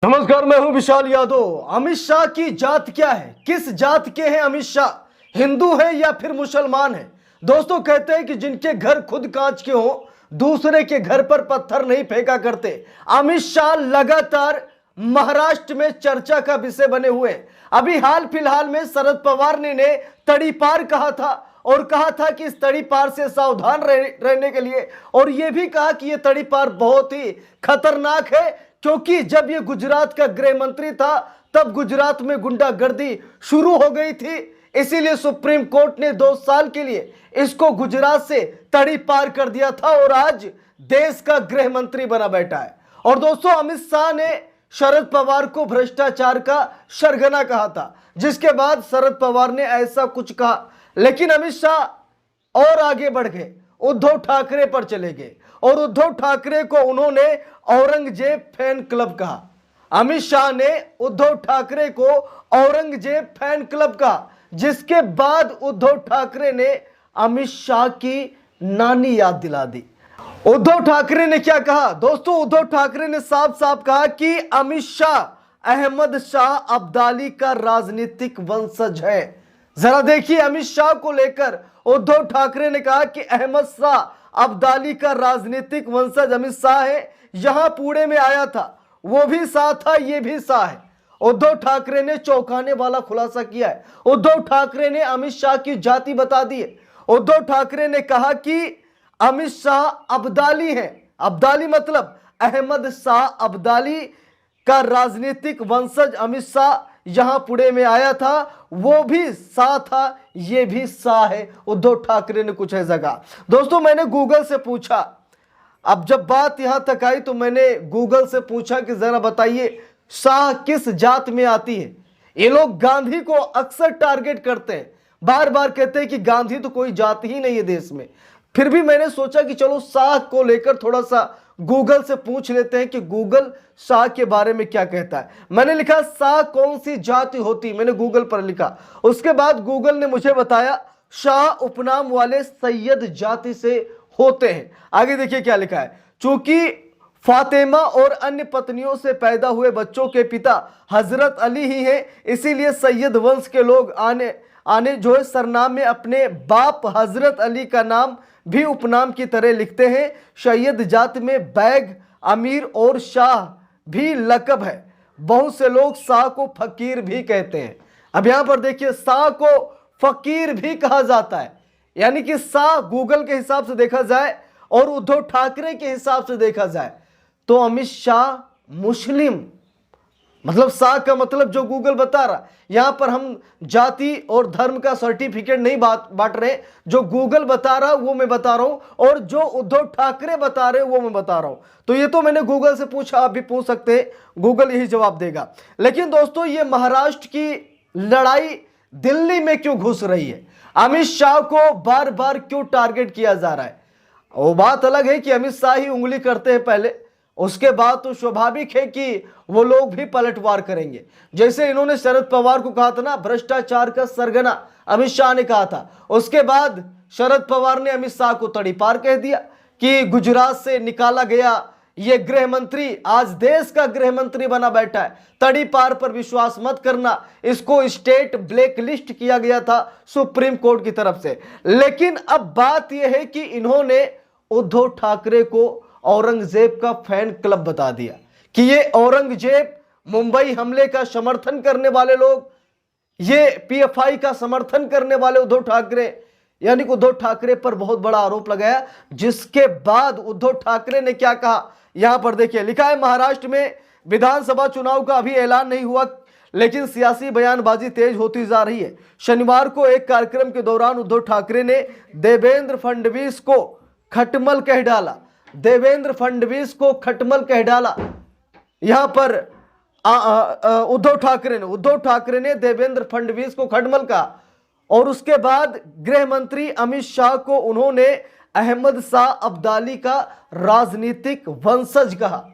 नमस्कार, मैं हूं विशाल यादव। अमित शाह की जात क्या है? किस जात के हैं अमित शाह? हिंदू है या फिर मुसलमान है? दोस्तों, कहते हैं कि जिनके घर खुद कांच के हों, दूसरे के घर पर पत्थर नहीं फेंका करते। अमित शाह लगातार महाराष्ट्र में चर्चा का विषय बने हुए। अभी हाल फिलहाल में शरद पवार ने तड़ी पार कहा था और कहा था कि इस तड़ी पार से सावधान रहने के लिए, और यह भी कहा कि यह तड़ी पार बहुत ही खतरनाक है, क्योंकि जब ये गुजरात का गृह मंत्री था तब गुजरात में गुंडागर्दी शुरू हो गई थी। इसीलिए सुप्रीम कोर्ट ने 2 साल के लिए इसको गुजरात से तड़ी पार कर दिया था और आज देश का गृह मंत्री बना बैठा है। और दोस्तों, अमित शाह ने शरद पवार को भ्रष्टाचार का सरगना कहा था, जिसके बाद शरद पवार ने ऐसा कुछ कहा, लेकिन अमित शाह और आगे बढ़ गए, उद्धव ठाकरे पर चले गए और उद्धव ठाकरे को उन्होंने औरंगजेब फैन क्लब कहा। अमित शाह ने उद्धव ठाकरे को औरंगजेब फैन क्लब कहा, जिसके बाद उद्धव ठाकरे ने अमित शाह की नानी याद दिला दी। उद्धव ठाकरे ने क्या कहा? दोस्तों, उद्धव ठाकरे ने साफ साफ कहा कि अमित शाह अहमद शाह अब्दाली का राजनीतिक वंशज है। जरा देखिए, अमित शाह को लेकर उद्धव ठाकरे ने कहा कि अहमद शाह अब्दाली का राजनीतिक वंशज अमित शाह है। यहां पुणे में आया था, वो भी शाह था, ये भी शाह है। उद्धव ठाकरे ने चौंकाने वाला खुलासा किया है। उद्धव ठाकरे ने अमित शाह की जाति बता दी है। उद्धव ठाकरे ने कहा कि अमित शाह अब्दाली है। अब्दाली मतलब अहमद शाह अब्दाली का राजनीतिक वंशज अमित शाह यहां पुणे में आया था, वो भी शाह था, ये भी शाह है। उद्धव ठाकरे ने कुछ ऐसा कहा। दोस्तों, मैंने गूगल से पूछा, अब जब बात यहां तक आई तो मैंने गूगल से पूछा कि जरा बताइए शाह किस जात में आती है। ये लोग गांधी को अक्सर टारगेट करते हैं, बार बार कहते हैं कि गांधी तो कोई जात ही नहीं है देश में। फिर भी मैंने सोचा कि चलो शाह को लेकर थोड़ा सा गूगल से पूछ लेते हैं कि गूगल शाह के बारे में क्या कहता है। मैंने लिखा शाह कौन सी जाति होती, मैंने गूगल पर लिखा। उसके बाद गूगल ने मुझे बताया शाह उपनाम वाले सैयद जाति से होते हैं। आगे देखिए क्या लिखा है। चूंकि फातिमा और अन्य पत्नियों से पैदा हुए बच्चों के पिता हजरत अली ही हैं, इसीलिए सैयद वंश के लोग आने जो है सरनाम में अपने बाप हजरत अली का नाम भी उपनाम की तरह लिखते हैं। सैयद जात में बैग, अमीर और शाह भी लकब है। बहुत से लोग शाह को फकीर भी कहते हैं। अब यहां पर देखिए, शाह को फकीर भी कहा जाता है। यानी कि शाह गूगल के हिसाब से देखा जाए और उद्धव ठाकरे के हिसाब से देखा जाए तो अमित शाह मुस्लिम, मतलब शाह का मतलब जो गूगल बता रहा। यहां पर हम जाति और धर्म का सर्टिफिकेट नहीं बांट रहे, जो गूगल बता रहा वो मैं बता रहा हूं और जो उद्धव ठाकरे बता रहे वो मैं बता रहा हूं। तो ये तो मैंने गूगल से पूछा, आप भी पूछ सकते हैं, गूगल यही जवाब देगा। लेकिन दोस्तों, ये महाराष्ट्र की लड़ाई दिल्ली में क्यों घुस रही है? अमित शाह को बार बार क्यों टारगेट किया जा रहा है? वो बात अलग है कि अमित शाह ही उंगली करते हैं पहले, उसके बाद तो स्वाभाविक है कि वो लोग भी पलटवार करेंगे। जैसे इन्होंने शरद पवार को कहा था ना, भ्रष्टाचार का सरगना अमित शाह ने कहा था, उसके बाद शरद पवार ने अमित शाह को तड़ी पार कह दिया कि गुजरात से निकाला गया ये गृह मंत्री आज देश का गृह मंत्री बना बैठा है। तड़ी पार पर विश्वास मत करना, इसको स्टेट ब्लैक लिस्ट किया गया था सुप्रीम कोर्ट की तरफ से। लेकिन अब बात यह है कि इन्होंने उद्धव ठाकरे को औरंगजेब का फैन क्लब बता दिया कि ये औरंगजेब, मुंबई हमले का समर्थन करने वाले लोग, ये पीएफआई का समर्थन करने वाले उद्धव ठाकरे, यानी कि उद्धव ठाकरे पर बहुत बड़ा आरोप लगाया। जिसके बाद उद्धव ठाकरे ने क्या कहा, यहां पर देखिए लिखा है, महाराष्ट्र में विधानसभा चुनाव का अभी ऐलान नहीं हुआ, लेकिन सियासी बयानबाजी तेज होती जा रही है। शनिवार को एक कार्यक्रम के दौरान उद्धव ठाकरे ने देवेंद्र फडणवीस को खटमल कह डाला। देवेंद्र फडणवीस को खटमल कह डाला। यहां पर उद्धव ठाकरे ने देवेंद्र फडणवीस को खटमल कहा और उसके बाद गृह मंत्री अमित शाह को उन्होंने अहमद शाह अब्दाली का राजनीतिक वंशज कहा।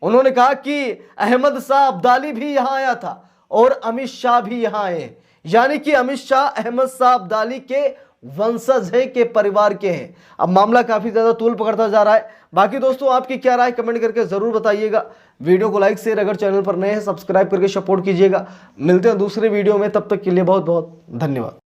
उन्होंने कहा कि अहमद शाह अब्दाली भी यहां आया था और अमित शाह भी यहां आए, यानी कि अमित शाह अहमद शाह अब्दाली के वंशज है, के परिवार के हैं। अब मामला काफी ज्यादा तूल पकड़ता जा रहा है। बाकी दोस्तों, आपकी क्या राय कमेंट करके जरूर बताइएगा। वीडियो को लाइक शेयर, अगर चैनल पर नए हैं सब्सक्राइब करके सपोर्ट कीजिएगा। मिलते हैं दूसरे वीडियो में, तब तक के लिए बहुत बहुत धन्यवाद।